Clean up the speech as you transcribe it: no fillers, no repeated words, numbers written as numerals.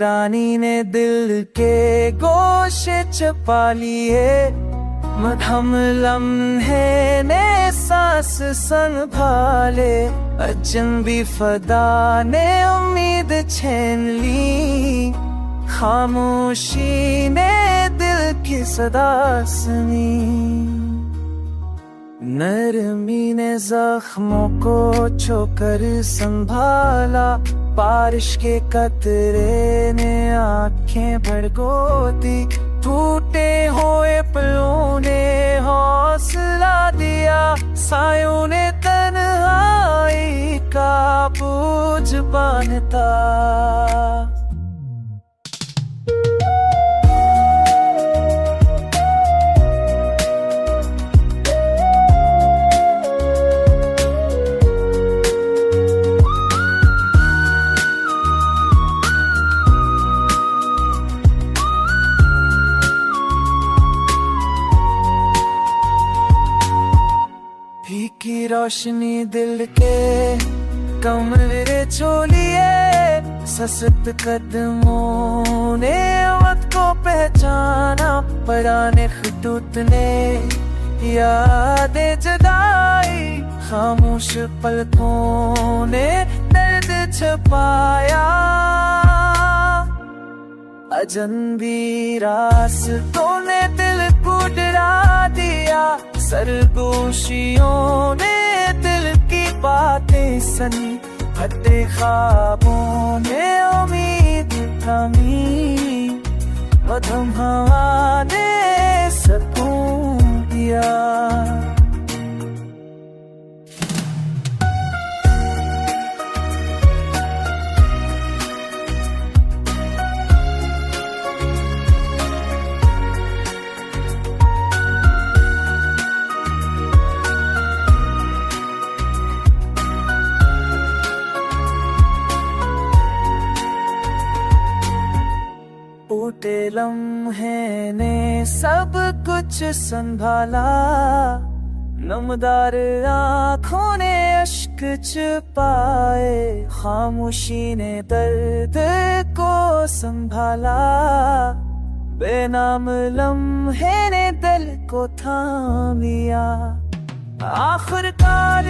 रानी ने दिल के गोशे छुपा लिए, मध्यम लम्हे ने सांस संभाले, अजनबी फदा ने उम्मीद छीन ली, खामोशी ने दिल की सदा सुनी। नरमी ने जख्मों को छूकर संभाला, बारिश के कतरे ने आंखें भड़कोती, टूटे हुए पलों ने हौसला दिया, सायों ने तन्हाई का बोझ बांधता। की रोशनी दिल के कमरे छोलिए, सशक्त कदमों ने वक्त को पहचाना, पुराने खतूत ने यादें जगाई, खामोश पलकों ने दर्द छुपाया, अजनबी रास्तों ने दिल को डरा दिया, सरगोशियों ने दिल की बातें सुनी, फटे ख्वाबों ने उम्मीद थमी, मध्यम हवा ने सुकून दिया। टूटे लम्हे ने सब कुछ संभाला, नमदार आँखों ने अश्क छुपाए, खामोशी ने दर्द को संभाला, बेनाम लम्हे ने दिल को थाम लिया, आखिरकार